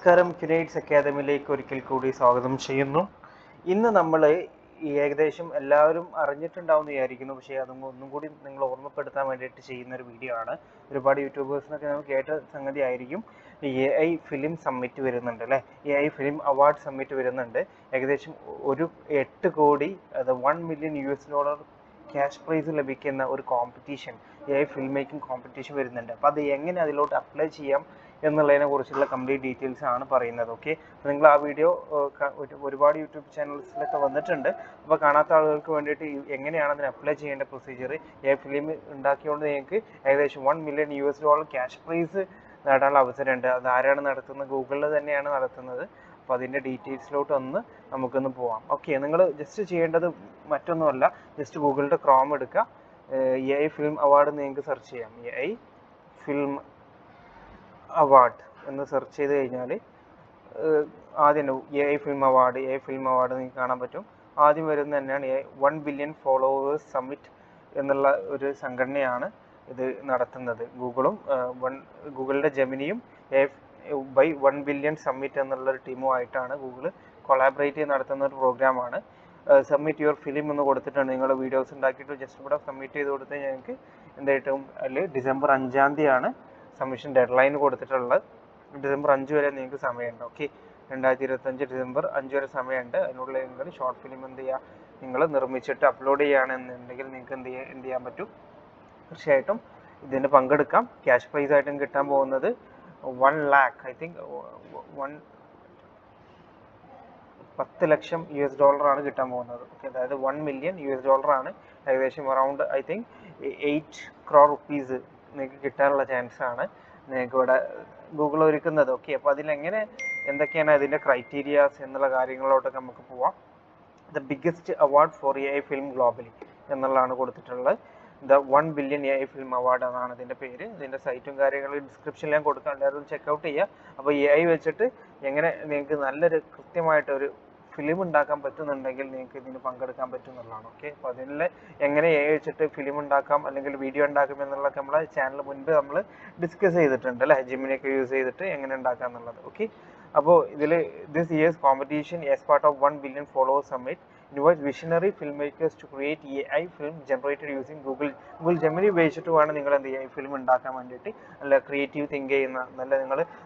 നമസ്കാരം, ക്യുനൈറ്റ്സ് അക്കാദമിയിലേക്ക് ഒരിക്കൽ കൂടി സ്വാഗതം ചെയ്യുന്നു. ഇന്ന് നമ്മൾ ഏകദേശം എല്ലാവരും അറിഞ്ഞിട്ടുണ്ടാവുമെന്ന് വിചാരിക്കുന്നു, പക്ഷേ ഒന്നും കൂടി നിങ്ങൾ ഓർമ്മപ്പെടുത്താൻ വേണ്ടിയിട്ട് ചെയ്യുന്ന ഒരു വീഡിയോ ആണ്. ഒരുപാട് യൂട്യൂബേഴ്സിനൊക്കെ നമ്മൾ കേട്ട സംഗതി ആയിരിക്കും. AI ഫിലിം സമ്മിറ്റ് വരുന്നുണ്ട് അല്ലേ, AI ഫിലിം അവാർഡ് സമ്മിറ്റ് വരുന്നുണ്ട്. ഏകദേശം ഒരു 8 കോടി, അത് $1 മില്യൺ ക്യാഷ് പ്രൈസ് ലഭിക്കുന്ന ഒരു competition, AI film making competition വരുന്നുണ്ട്. അപ്പോൾ അത് എങ്ങനെ അതിലോട്ട് അപ്ലൈ ചെയ്യാം എന്നുള്ളതിനെ കുറിച്ചുള്ള കംപ്ലീറ്റ് ഡീറ്റെയിൽസ് ആണ് പറയുന്നത്. ഓക്കെ, നിങ്ങൾ ആ വീഡിയോ ഒരുപാട് യൂട്യൂബ് ചാനൽസിലൊക്കെ വന്നിട്ടുണ്ട്. അപ്പോൾ കാണാത്ത ആളുകൾക്ക് വേണ്ടിയിട്ട് എങ്ങനെയാണ് അതിന് അപ്ലൈ ചെയ്യേണ്ട പ്രൊസീജിയർ, AI ഫിലിം ഉണ്ടാക്കിയതുകൊണ്ട് നിങ്ങൾക്ക് ഏകദേശം $1 മില്യൺ ക്യാഷ് പ്രൈസ് നേടാനുള്ള അവസരമുണ്ട്. അത് ആരാണ് നടത്തുന്നത്? ഗൂഗിളിൽ തന്നെയാണ് നടത്തുന്നത്. അപ്പോൾ അതിൻ്റെ ഡീറ്റെയിൽസിലോട്ട് നമുക്കൊന്ന് പോവാം. ഓക്കെ, നിങ്ങൾ ജസ്റ്റ് ചെയ്യേണ്ടത് മറ്റൊന്നുമല്ല, ജസ്റ്റ് ഗൂഗിളിൻ്റെ ക്രോം എടുക്കുക, AI ഫിലിം അവാർഡ് നിങ്ങൾക്ക് സെർച്ച് ചെയ്യാം. AI ഫിലിം അവാർഡ് എന്ന് സെർച്ച് ചെയ്ത് കഴിഞ്ഞാൽ ആദ്യം AI ഫിലിം അവാർഡ് നിങ്ങൾക്ക് കാണാൻ പറ്റും. ആദ്യം വരുന്നത് തന്നെയാണ് $1 ബില്യൺ ഫോളോവേഴ്സ് സമ്മിറ്റ് എന്നുള്ള ഒരു സംഘടനയാണ് ഇത് നടത്തുന്നത്. ഗൂഗിളിൻ്റെ ജെമിനിയും ബൈ 1 ബില്യൺ സമ്മിറ്റ് എന്നുള്ളൊരു ടീമുമായിട്ടാണ് ഗൂഗിൾ കൊളാബറേറ്റ് ചെയ്ത് നടത്തുന്ന ഒരു പ്രോഗ്രാമാണ്. സബ്മിറ്റ് യുവർ ഫിലിം എന്ന് കൊടുത്തിട്ടുണ്ട്. നിങ്ങൾ വീഡിയോസ് ഉണ്ടാക്കിയിട്ട് ജസ്റ്റ് ഇവിടെ സബ്മിറ്റ് ചെയ്ത് കൊടുത്ത് ഞങ്ങൾക്ക് എന്തായിട്ടും അതിൽ ഡിസംബർ 5-ാം തീയതിയാണ് സബ്മിഷൻ ഡെഡ് ലൈൻ കൊടുത്തിട്ടുള്ളത്. ഡിസംബർ 5 വരെ നിങ്ങൾക്ക് സമയമുണ്ട്. ഓക്കെ, 2025 ഡിസംബർ 5 വരെ സമയമുണ്ട്. അതിനുള്ളിൽ നിങ്ങൾ ഷോർട്ട് ഫിലിം എന്ത് ചെയ്യുക, നിങ്ങൾ നിർമ്മിച്ചിട്ട് അപ്ലോഡ് ചെയ്യുകയാണെന്നുണ്ടെങ്കിൽ നിങ്ങൾക്ക് എന്ത് ചെയ്യാൻ പറ്റും, തീർച്ചയായിട്ടും ഇതിന് പങ്കെടുക്കാം. ക്യാഷ് പ്രൈസ് ആയിട്ടും കിട്ടാൻ പോകുന്നത് 1 lakh, ഐ തിങ്ക് 10 ലക്ഷം ആണ് കിട്ടാൻ പോകുന്നത്. ഓക്കെ, അതായത് $1 മില്യൺ ആണ്, ഏകദേശം around I think 8 crore rupees നിങ്ങൾക്ക് കിട്ടാനുള്ള ചാൻസ് ആണ് നിങ്ങൾക്ക് ഇവിടെ ഗൂഗിൾ ഒരുക്കുന്നത്. ഓക്കെ, അപ്പോൾ എന്തൊക്കെയാണ് അതിൻ്റെ ക്രൈറ്റീരിയാസ് എന്നുള്ള കാര്യങ്ങളിലോട്ടൊക്കെ നമുക്ക് പോവാം. The biggest award for AI film globally എന്നുള്ളതാണ് കൊടുത്തിട്ടുള്ളത്. The 1 billion AI film award എന്നാണ് ഇതിൻ്റെ പേര്. ഇതിൻ്റെ സൈറ്റും കാര്യങ്ങളും ഡിസ്ക്രിപ്ഷനിൽ ഞാൻ കൊടുക്കാം, എല്ലാവരും ചെക്കൗട്ട് ചെയ്യുക. അപ്പോൾ AI വെച്ചിട്ട് എങ്ങനെ നിങ്ങൾക്ക് നല്ലൊരു കൃത്യമായിട്ടൊരു ഫിലിം ഉണ്ടാക്കാൻ പറ്റുന്നുണ്ടെങ്കിൽ നിങ്ങൾക്ക് ഇതിന് പങ്കെടുക്കാൻ പറ്റും എന്നുള്ളതാണ്. ഓക്കെ, അപ്പോൾ അതിൽ എങ്ങനെ AI വെച്ചിട്ട് ഫിലിം ഉണ്ടാക്കാം അല്ലെങ്കിൽ വീഡിയോ ഉണ്ടാക്കാം എന്നുള്ളതൊക്കെ നമ്മളെ ചാനൽ മുൻപ് നമ്മൾ ഡിസ്കസ് ചെയ്തിട്ടുണ്ട് അല്ലേ, ജിമിനൊക്കെ യൂസ് ചെയ്തിട്ട് എങ്ങനെ ഉണ്ടാക്കാം എന്നുള്ളത്. ഓക്കെ, അപ്പോൾ ഇതിൽ this year's competition as part of 1 billion followers summit invites visionary film makers to create AI film generated using Google Gemini ഉപയോഗിച്ചിട്ട് വേണം നിങ്ങൾ എന്ത് AI ഫിലിം ഉണ്ടാക്കാൻ വേണ്ടിയിട്ട്. നല്ല ക്രിയേറ്റീവ് തിങ്ക് ചെയ്യുന്ന,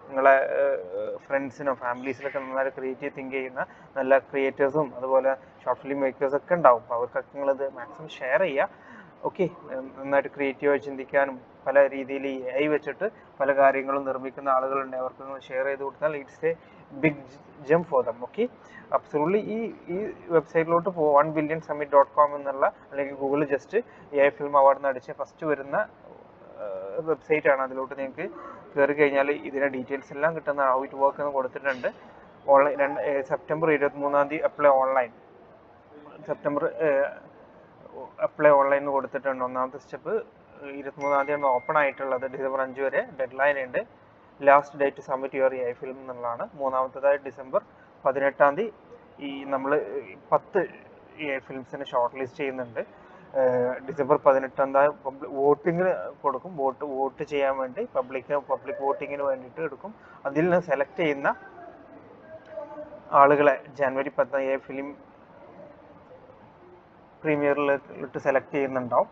നിങ്ങളെ ഫ്രണ്ട്സിനോ ഫാമിലീസിലൊക്കെ നന്നായി ക്രിയേറ്റീവ് തിങ്ക് ചെയ്യുന്ന നല്ല ക്രിയേറ്റേഴ്സും അതുപോലെ ഷോർട്ട് ഫിലിം മേക്കേഴ്സ് ഒക്കെ ഉണ്ടാവും. അപ്പോൾ അവർക്കൊക്കെ നിങ്ങളിത് മാക്സിമം ഷെയർ ചെയ്യുക. ഓക്കെ, നന്നായിട്ട് ക്രിയേറ്റീവായി ചിന്തിക്കാനും പല രീതിയിൽ AI വെച്ചിട്ട് പല കാര്യങ്ങളും നിർമ്മിക്കുന്ന ആളുകളുണ്ട്. അവർക്ക് ഷെയർ ചെയ്ത് കൊടുത്താൽ it's a big jump for them. Okay, absolutely ഈ വെബ്സൈറ്റിലോട്ട് 1billionsummit.com എന്നുള്ള, അല്ലെങ്കിൽ ഗൂഗിളിൽ ജസ്റ്റ് AI ഫിലിം അവാർഡ് അടിച്ച് ഫസ്റ്റ് വരുന്ന വെബ്സൈറ്റ് ആണ്. അതിലോട്ട് നിങ്ങൾക്ക് കയറി കഴിഞ്ഞാൽ ഇതിൻ്റെ ഡീറ്റെയിൽസ് എല്ലാം കിട്ടുന്ന ഹൗ ഇറ്റ് വർക്ക് എന്ന് കൊടുത്തിട്ടുണ്ട്. ഓൺലൈൻ സെപ്റ്റംബർ 23-ാം തീയതി അപ്ലൈ ഓൺലൈൻ എന്ന് കൊടുത്തിട്ടുണ്ട്. ഒന്നാമത്തെ സ്റ്റെപ്പ് 23-ാം തീയതിയാണ് ഓപ്പൺ ആയിട്ടുള്ളത്. ഡിസംബർ 5 വരെ ഡെഡ് ലൈൻ ഉണ്ട്. Last date submit your AI film എന്നുള്ളതാണ്. മൂന്നാമത്തേതായി ഡിസംബർ 18-ാം തീയതി നമ്മൾ 10 AI ഫിലിംസിനെ ഷോർട്ട് ലിസ്റ്റ് ചെയ്യുന്നുണ്ട്. ഡിസംബർ 18-ാം തീയതി വോട്ടിങ്ങിന് കൊടുക്കും. വോട്ട് ചെയ്യാൻ വേണ്ടി പബ്ലിക് വോട്ടിങ്ങിന് വേണ്ടിയിട്ട് എടുക്കും. അതിൽ നിന്ന് സെലക്ട് ചെയ്യുന്ന ആളുകളെ ജനുവരി 10 AI ഫിലിം പ്രീമിയറിലിട്ട് സെലക്ട് ചെയ്യുന്നുണ്ടാവും.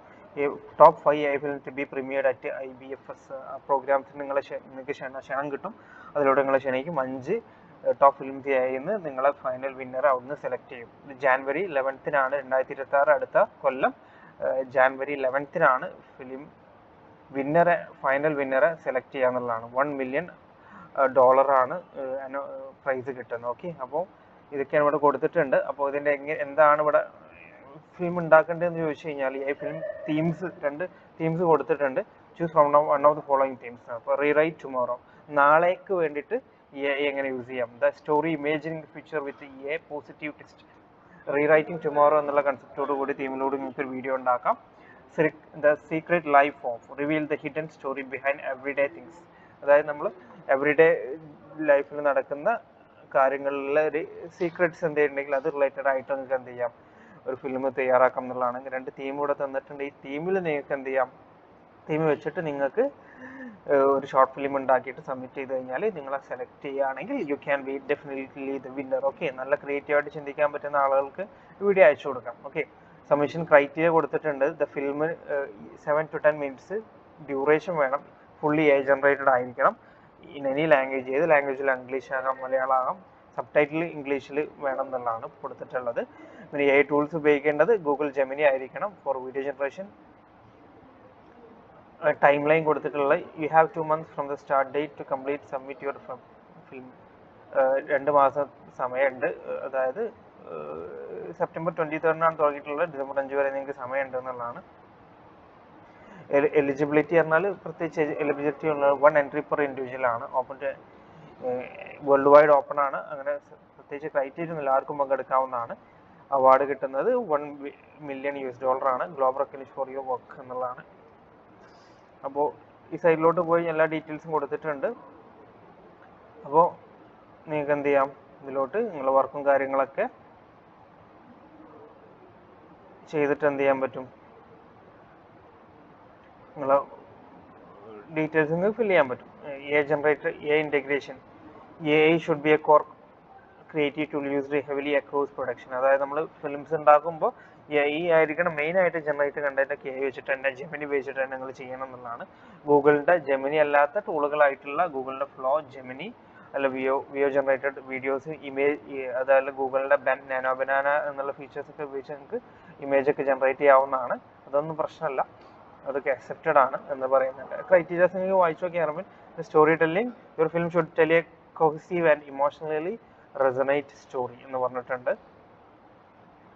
Top 5 AI film to be premiered at IBFS പ്രോഗ്രാംസിന് നിങ്ങൾക്ക് ക്ഷണം കിട്ടും. അതിലൂടെ നിങ്ങളെ ക്ഷണിക്കും. 5 ടോപ്പ് ഫിലിംസ് ആയിന്ന് നിങ്ങളെ ഫൈനൽ വിന്നർ അവിടുന്ന് സെലക്ട് ചെയ്യും. ജാനുവരി 11-നാണ് 2026 അടുത്ത കൊല്ലം ജാനുവരി 11-നാണ് ഫിലിം ഫൈനൽ വിന്നറെ സെലക്ട് ചെയ്യുക എന്നുള്ളതാണ്. $1 മില്യൺ ആണ് പ്രൈസ് കിട്ടുന്നത്. ഓക്കെ, അപ്പോൾ ഇതൊക്കെയാണ് ഇവിടെ കൊടുത്തിട്ടുണ്ട്. അപ്പോൾ ഇതിൻ്റെ എന്താണ് ഇവിടെ ഫിലിം ഉണ്ടാക്കേണ്ടതെന്ന് ചോദിച്ചു കഴിഞ്ഞാൽ AI ഫിലിം രണ്ട് തീംസ് കൊടുത്തിട്ടുണ്ട്. Choose from one of the following themes. അപ്പോൾ റീറൈറ്റ് ടുമോറോ, നാളേക്ക് വേണ്ടിയിട്ട് AI എങ്ങനെ യൂസ് ചെയ്യാം. The story imagining future with AI positive text. Rewriting tomorrow എന്നുള്ള കൺസെപ്റ്റോട് കൂടി തീമിലൂടെ നിങ്ങൾക്ക് ഒരു വീഡിയോ ഉണ്ടാക്കാം. The secret life of reveal the hidden story behind everyday things. അതായത് നമ്മൾ എവറിഡേ ലൈഫിൽ നടക്കുന്ന കാര്യങ്ങളിലെ ഒരു സീക്രട്സ് എന്തെങ്കിലും അത് റിലേറ്റഡ് ആയിട്ട് നിങ്ങൾക്ക് എന്ത് ചെയ്യാം, ഒരു ഫിലിം തയ്യാറാക്കാം എന്നുള്ളതാണ്. 2 തീം കൂടെ തന്നിട്ടുണ്ട്. ഈ തീമിൽ നിങ്ങൾക്ക് എന്ത് ചെയ്യാം, തീം വെച്ചിട്ട് നിങ്ങൾക്ക് ഒരു ഷോർട്ട് ഫിലിം ഉണ്ടാക്കിയിട്ട് സബ്മിറ്റ് ചെയ്ത് കഴിഞ്ഞാൽ നിങ്ങളെ സെലക്ട് ചെയ്യുകയാണെങ്കിൽ you can be definitely the winner. Okay, നല്ല ക്രിയേറ്റീവായിട്ട് ചിന്തിക്കാൻ പറ്റുന്ന ആളുകൾക്ക് വീഡിയോ അയച്ചു കൊടുക്കാം. ഓക്കെ, സബ്മിഷൻ ക്രൈറ്റീരിയ കൊടുത്തിട്ടുണ്ട്. The film 7 to 10 minutes duration വേണം, ഫുള്ളി AI ജനറേറ്റഡ് ആയിരിക്കണം, ഇൻ എനി ലാംഗ്വേജ്, ഏത് ലാംഗ്വേജിൽ ഇംഗ്ലീഷ് ആകാം, മലയാളം ആകാം, സബ് ടൈറ്റിൽ ഇംഗ്ലീഷിൽ വേണം എന്നുള്ളതാണ് കൊടുത്തിട്ടുള്ളത്. പിന്നെ AI ടൂൾസ് ഉപയോഗിക്കേണ്ടത് ഗൂഗിൾ ജെമിനി ആയിരിക്കണം for video generation. Timeline കൊടുത്തിട്ടുള്ള you have 2 months from the start date to complete submit your film. 2 മാസം സമയമുണ്ട്, അതായത് സെപ്റ്റംബർ 23 തുടങ്ങിയിട്ടുള്ളത്, ഡിസംബർ 5 വരെ നിങ്ങൾക്ക് സമയമുണ്ട് എന്നുള്ളതാണ്. എലിജിബിലിറ്റി പറഞ്ഞാൽ പ്രത്യേകിച്ച് എലിജിബിലിറ്റി ഉള്ള 1 entry per ഇൻഡിവിജ്വൽ ആണ്. ഓപ്പൺ വേൾഡ് വൈഡ് ഓപ്പൺ ആണ്, അങ്ങനെ പ്രത്യേകിച്ച് ക്രൈറ്റീരിയ ഒന്നുമില്ല, ആർക്കും പങ്കെടുക്കാവുന്നതാണ്. അവാർഡ് കിട്ടുന്നത് $1 million ആണ്, global recognition for your work എന്നുള്ളതാണ്. അപ്പോൾ ഈ സൈഡിലോട്ട് പോയി എല്ലാ ഡീറ്റെയിൽസും കൊടുത്തിട്ടുണ്ട്. അപ്പോൾ നിങ്ങൾക്ക് എന്ത് ചെയ്യാം, ഇതിലോട്ട് നിങ്ങളുടെ വർക്കും കാര്യങ്ങളൊക്കെ ചെയ്തിട്ട് എന്ത് ചെയ്യാൻ പറ്റും, നിങ്ങളെ ഡീറ്റെയിൽസ് നിങ്ങൾക്ക് ഫില്ല് ചെയ്യാൻ പറ്റും. AI generator, AI integration. AI should be A core creative tool used heavily across production. അതായത് നമ്മൾ ഫിലിംസ് ഉണ്ടാക്കുമ്പോൾ AI ആയിരിക്കണം മെയിൻ ആയിട്ട് ജനറേറ്റ് കണ്ടന്റ് AI വെച്ചിട്ട് തന്നെ, ജെമിനി ഉപയോഗിച്ചിട്ട് തന്നെ നിങ്ങൾ ചെയ്യണം എന്നുള്ളതാണ്. ഗൂഗിളിൻ്റെ ജെമിനി അല്ലാത്ത ടൂളുകളായിട്ടുള്ള ഗൂഗിളിൻ്റെ ഫ്ലോ, ജെമിനി അല്ല വിയോ ജനറേറ്റഡ് വീഡിയോസ്, ഇമേജ്, അതായത് ഗൂഗിളിൻ്റെ നാനോ ബനാന എന്നുള്ള ഫീച്ചേഴ്സ് ഒക്കെ ഉപയോഗിച്ച് നിങ്ങൾക്ക് ഇമേജ് ഒക്കെ ജനറേറ്റ് ചെയ്യാവുന്നതാണ്. അതൊന്നും പ്രശ്നമല്ല, അതൊക്കെ അക്സെപ്റ്റഡ് ആണ് എന്ന് പറയുന്നുണ്ട്. ക്രൈറ്റീരിയാസ് നിങ്ങൾക്ക് വായിച്ചു നോക്കിയാൽ അറിയാം. Story telling, your film should tell A cohesive and emotionally resonate story എന്ന് പറഞ്ഞിട്ടുണ്ട്.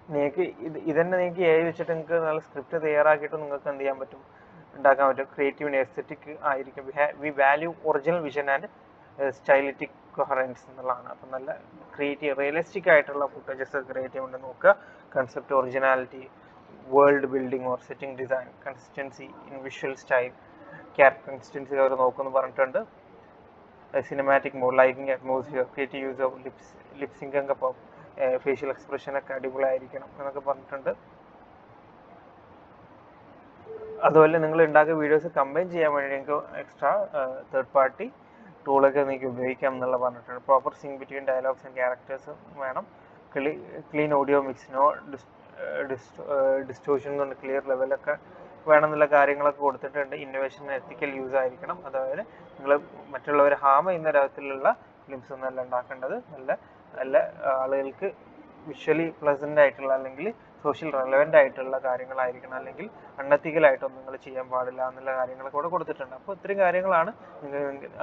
നിങ്ങൾക്ക് ഇതന്നെ നിങ്ങൾക്ക് AI വെച്ചിട്ട് നിങ്ങൾക്ക് നല്ല സ്ക്രിപ്റ്റ് തയ്യാറാക്കിയിട്ട് നിങ്ങൾക്ക് എന്ത് ചെയ്യാൻ പറ്റും, ഉണ്ടാക്കാൻ പറ്റും. ക്രിയേറ്റീവ് ആൻഡ് എസ്തെറ്റിക് ആയിരിക്കും. We value original vision and stylistic coherence എന്നുള്ളതാണ്. അപ്പം നല്ല ക്രിയേറ്റീവ് റിയലിസ്റ്റിക് ആയിട്ടുള്ള ഫുട്ടേജസ് ക്രിയേറ്റ് ചെയ്യുന്നുണ്ട് നോക്കുക. Concept originality, world building or setting design, consistency in visual style, character consistency അവർ നോക്കുമെന്ന് പറഞ്ഞിട്ടുണ്ട്. Cinematic mode, lighting, atmosphere, creative use of lipsync ഒക്കെ ഫേഷ്യൽ എക്സ്പ്രഷനൊക്കെ അടിപൊളിയായിരിക്കണം എന്നൊക്കെ പറഞ്ഞിട്ടുണ്ട്. അതുപോലെ നിങ്ങൾ ഉണ്ടാക്കിയ വീഡിയോസ് കമ്പൈൻ ചെയ്യാൻ വേണ്ടി നിങ്ങൾക്ക് എക്സ്ട്രാ തേർഡ് പാർട്ടി ടൂളൊക്കെ നിങ്ങൾക്ക് ഉപയോഗിക്കാം എന്നുള്ള പറഞ്ഞിട്ടുണ്ട്. Proper sync between dialogues and characters വേണം. Clean audio mix, no distortion കൊണ്ട് ക്ലിയർ ലെവലൊക്കെ വേണം എന്നുള്ള കാര്യങ്ങളൊക്കെ കൊടുത്തിട്ടുണ്ട്. ഇന്നോവേഷൻ, എത്തിക്കൽ യൂസ് ആയിരിക്കണം. അതായത് നിങ്ങൾ മറ്റുള്ളവരെ ഹാം ചെയ്യുന്ന തരത്തിലുള്ള ഫിലിംസ് ഒന്നല്ല ഉണ്ടാക്കേണ്ടത്. നല്ല ആളുകൾക്ക് വിഷ്വലി പ്ലസൻ്റ് ആയിട്ടുള്ള അല്ലെങ്കിൽ സോഷ്യൽ റെലവൻ്റ് ആയിട്ടുള്ള കാര്യങ്ങളായിരിക്കണം. അല്ലെങ്കിൽ അൺഎത്തിക്കലായിട്ടൊന്നും നിങ്ങൾ ചെയ്യാൻ പാടില്ല എന്നുള്ള കാര്യങ്ങളൊക്കെ കൂടെ കൊടുത്തിട്ടുണ്ട്. അപ്പോൾ ഇത്രയും കാര്യങ്ങളാണ്.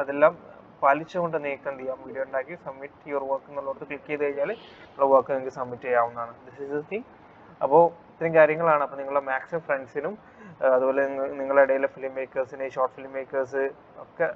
അതെല്ലാം പാലിച്ചുകൊണ്ട് നിങ്ങൾക്ക് എന്ത് ചെയ്യാം, വീഡിയോ ഉണ്ടാക്കി സബ്മിറ്റ് യുവർ വർക്ക് എന്നുള്ളത് ക്ലിക്ക് ചെയ്ത് കഴിഞ്ഞാൽ ഉള്ള വർക്ക് നിങ്ങൾക്ക് സബ്മിറ്റ് ചെയ്യാവുന്നതാണ്. This is the thing. അപ്പോൾ ഇത്രയും കാര്യങ്ങളാണ്. അപ്പോൾ നിങ്ങളുടെ മാക്സിമം ഫ്രണ്ട്സിനും അതുപോലെ നിങ്ങളുടെ ഇടയിലെ ഫിലിം മേക്കേഴ്സിന്, ഷോർട്ട് ഫിലിം മേക്കേഴ്സ് ഒക്കെ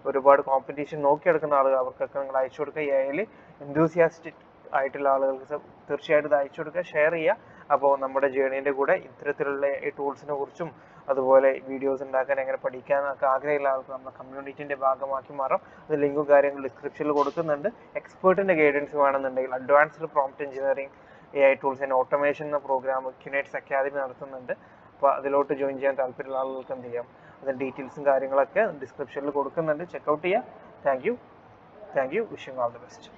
ഒരുപാട് കോമ്പറ്റീഷൻ നോക്കിയെടുക്കുന്ന ആളുകൾ, അവർക്കൊക്കെ നിങ്ങൾ അയച്ചു കൊടുക്കുക. AI എന്തൂസിയാസ്റ്റിക് ആയിട്ടുള്ള ആളുകൾക്ക് തീർച്ചയായിട്ടും ഇത് അയച്ചു കൊടുക്കുക, ഷെയർ ചെയ്യുക. അപ്പോൾ നമ്മുടെ ജേർണീൻ്റെ കൂടെ ഇത്തരത്തിലുള്ള ഈ ടൂൾസിനെ കുറിച്ചും അതുപോലെ വീഡിയോസ് ഉണ്ടാക്കാൻ എങ്ങനെ പഠിക്കാനൊക്കെ ആഗ്രഹമുള്ള ആൾക്ക് നമ്മുടെ കമ്മ്യൂണിറ്റിൻ്റെ ഭാഗമാക്കി മാറാം. അത് ലിങ്കും കാര്യങ്ങളും ഡിസ്ക്രിപ്ഷനിൽ കൊടുക്കുന്നുണ്ട്. എക്സ്പേർട്ടിൻ്റെ ഗൈഡൻസ് വേണമെന്നുണ്ടെങ്കിൽ advanced prompt engineering, AI tools and automation എന്ന പ്രോഗ്രാം ക്യുനേറ്റ്സ് അക്കാദമി നടത്തുന്നുണ്ട്. അപ്പോൾ അതിലോട്ട് ജോയിൻ ചെയ്യാൻ താല്പര്യമുള്ള ആളുകൾക്ക് എന്ത് ചെയ്യാം, അതിൻ്റെ ഡീറ്റെയിൽസും കാര്യങ്ങളൊക്കെ ഡിസ്ക്രിപ്ഷനിൽ കൊടുക്കുന്നുണ്ട്. ചെക്കൗട്ട് ചെയ്യുക. Thank you. Wishing all the best.